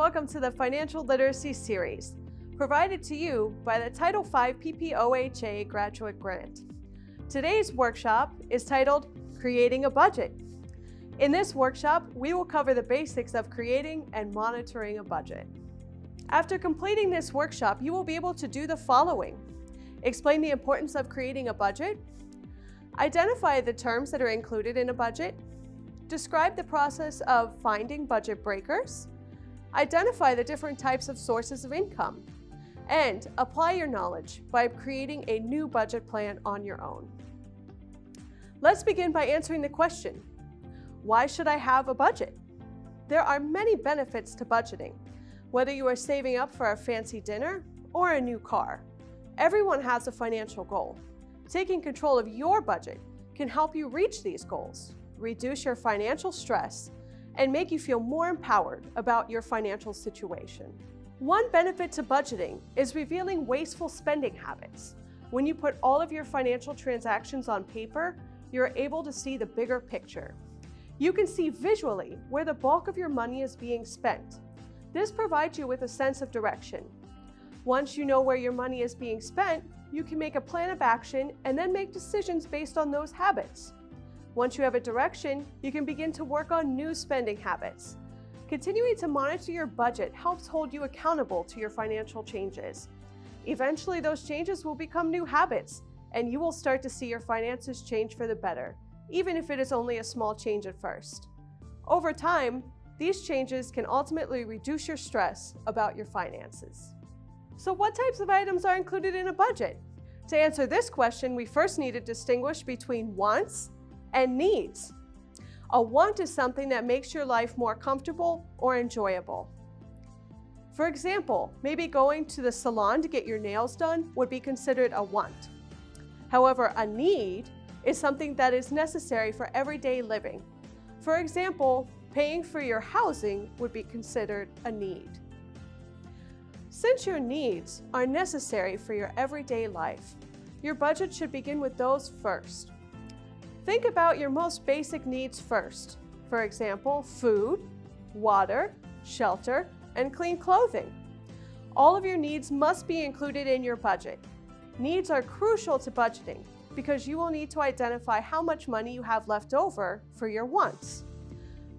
welcome to the Financial Literacy Series, provided to you by the Title V PPOHA Graduate Grant. Today's workshop is titled Creating a Budget. In this workshop, we will cover the basics of creating and monitoring a budget. After completing this workshop, you will be able to do the following: explain the importance of creating a budget, identify the terms that are included in a budget, describe the process of finding budget breakers, identify the different types of sources of income, and apply your knowledge by creating a new budget plan on your own. Let's begin by answering the question, why should I have a budget? There are many benefits to budgeting, whether you are saving up for a fancy dinner or a new car. Everyone has a financial goal. Taking control of your budget can help you reach these goals, reduce your financial stress, and make you feel more empowered about your financial situation. One benefit to budgeting is revealing wasteful spending habits. When you put all of your financial transactions on paper, you're able to see the bigger picture. You can see visually where the bulk of your money is being spent. This provides you with a sense of direction. Once you know where your money is being spent, you can make a plan of action and then make decisions based on those habits. Once you have a direction, you can begin to work on new spending habits. Continuing to monitor your budget helps hold you accountable to your financial changes. Eventually, those changes will become new habits, and you will start to see your finances change for the better, even if it is only a small change at first. Over time, these changes can ultimately reduce your stress about your finances. So what types of items are included in a budget? To answer this question, we first need to distinguish between wants and needs. A want is something that makes your life more comfortable or enjoyable. For example, maybe going to the salon to get your nails done would be considered a want. However, a need is something that is necessary for everyday living. For example, paying for your housing would be considered a need. Since your needs are necessary for your everyday life, your budget should begin with those first. Think about your most basic needs first. For example, food, water, shelter, and clean clothing. All of your needs must be included in your budget. Needs are crucial to budgeting because you will need to identify how much money you have left over for your wants.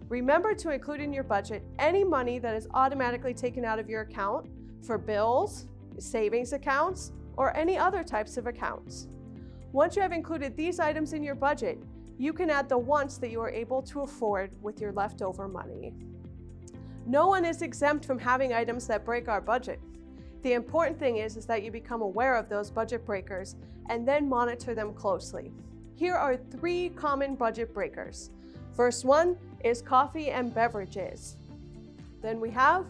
Remember to include in your budget any money that is automatically taken out of your account for bills, savings accounts, or any other types of accounts. Once you have included these items in your budget, you can add the wants that you are able to afford with your leftover money. No one is exempt from having items that break our budget. The important thing is that you become aware of those budget breakers and then monitor them closely. Here are 3 common budget breakers. First one is coffee and beverages. Then we have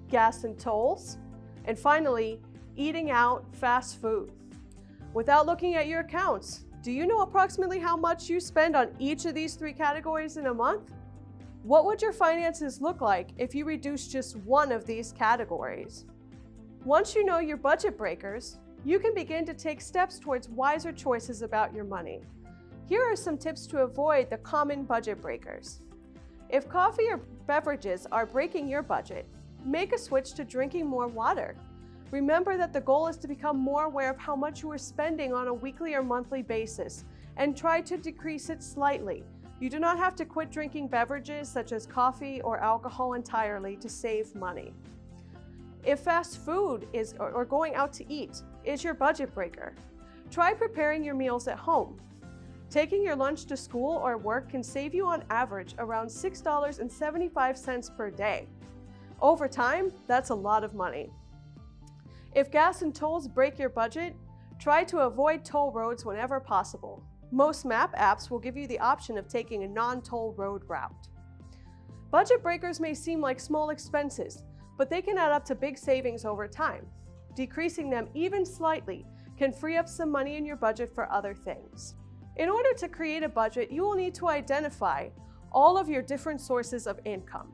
gas and tolls. And finally, eating out, fast food. Without looking at your accounts, do you know approximately how much you spend on each of these 3 categories in a month? What would your finances look like if you reduced just one of these categories? Once you know your budget breakers, you can begin to take steps towards wiser choices about your money. Here are some tips to avoid the common budget breakers. If coffee or beverages are breaking your budget, make a switch to drinking more water. Remember that the goal is to become more aware of how much you are spending on a weekly or monthly basis and try to decrease it slightly. You do not have to quit drinking beverages such as coffee or alcohol entirely to save money. If fast food or going out to eat is your budget breaker, try preparing your meals at home. Taking your lunch to school or work can save you on average around $6.75 per day. Over time, that's a lot of money. If gas and tolls break your budget, try to avoid toll roads whenever possible. Most map apps will give you the option of taking a non-toll road route. Budget breakers may seem like small expenses, but they can add up to big savings over time. Decreasing them even slightly can free up some money in your budget for other things. In order to create a budget, you will need to identify all of your different sources of income.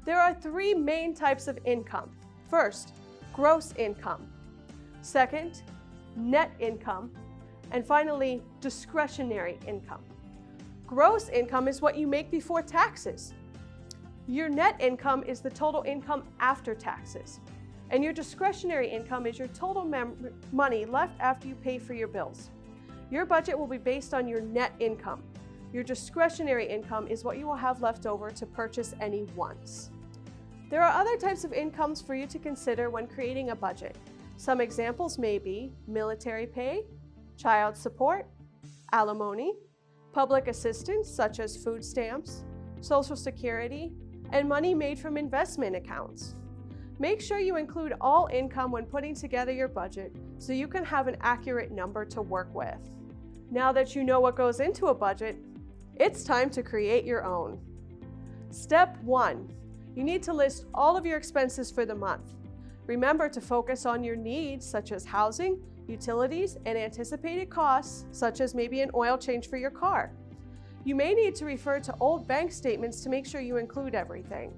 There are 3 main types of income. First, gross income. Second, net income. And finally, discretionary income. Gross income is what you make before taxes. Your net income is the total income after taxes, and your discretionary income is your total money left after you pay for your bills. Your budget will be based on your net income. Your discretionary income is what you will have left over to purchase any wants. There are other types of incomes for you to consider when creating a budget. Some examples may be military pay, child support, alimony, public assistance such as food stamps, Social Security, and money made from investment accounts. Make sure you include all income when putting together your budget so you can have an accurate number to work with. Now that you know what goes into a budget, it's time to create your own. Step 1. You need to list all of your expenses for the month. Remember to focus on your needs such as housing, utilities, and anticipated costs such as maybe an oil change for your car. You may need to refer to old bank statements to make sure you include everything.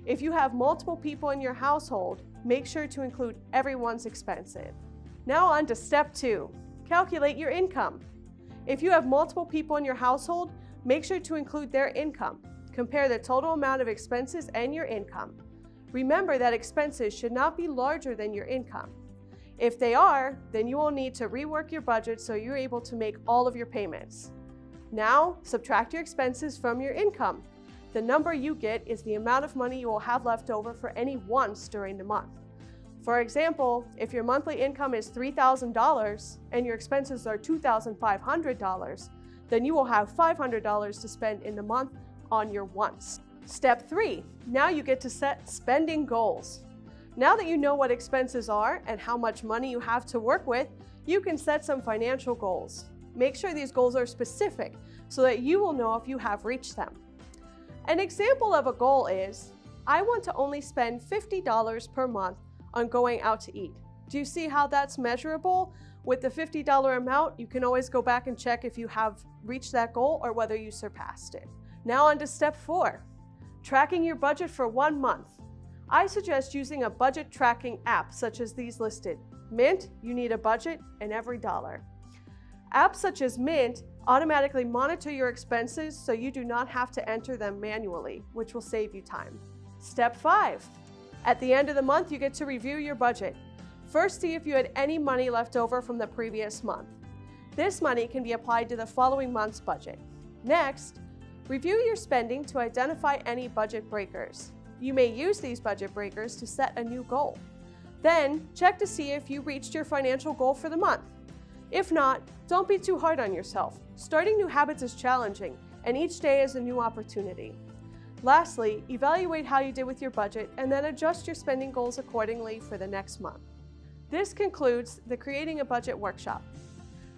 If you have multiple people in your household, make sure to include everyone's expenses. Now on to step 2. Calculate your income. If you have multiple people in your household, make sure to include their income. Compare the total amount of expenses and your income. Remember that expenses should not be larger than your income. If they are, then you will need to rework your budget so you're able to make all of your payments. Now, subtract your expenses from your income. The number you get is the amount of money you will have left over for any wants during the month. For example, if your monthly income is $3,000 and your expenses are $2,500, then you will have $500 to spend in the month on your wants. Step 3. Now you get to set spending goals. Now that you know what expenses are and how much money you have to work with, you can set some financial goals. Make sure these goals are specific so that you will know if you have reached them. An example of a goal is, I want to only spend $50 per month on going out to eat. Do you see how that's measurable? With the $50 amount, you can always go back and check if you have reached that goal or whether you surpassed it. Now on to step 4, tracking your budget for 1 month. I suggest using a budget tracking app such as these listed. Mint, you need a budget and every dollar. Apps such as Mint automatically monitor your expenses so you do not have to enter them manually, which will save you time. Step 5. At the end of the month, you get to review your budget. First, see if you had any money left over from the previous month. This money can be applied to the following month's budget. Next, review your spending to identify any budget breakers. You may use these budget breakers to set a new goal. Then, check to see if you reached your financial goal for the month. If not, don't be too hard on yourself. Starting new habits is challenging, and each day is a new opportunity. Lastly, evaluate how you did with your budget and then adjust your spending goals accordingly for the next month. This concludes the Creating a Budget workshop.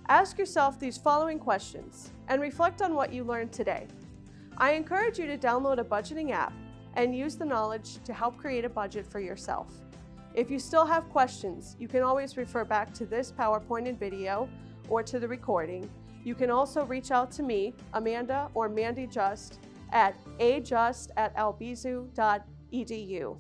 Ask yourself these following questions and reflect on what you learned today. I encourage you to download a budgeting app and use the knowledge to help create a budget for yourself. If you still have questions, you can always refer back to this PowerPoint and video or to the recording. You can also reach out to me, Amanda or Mandy Giust, at agiust@albizu.edu.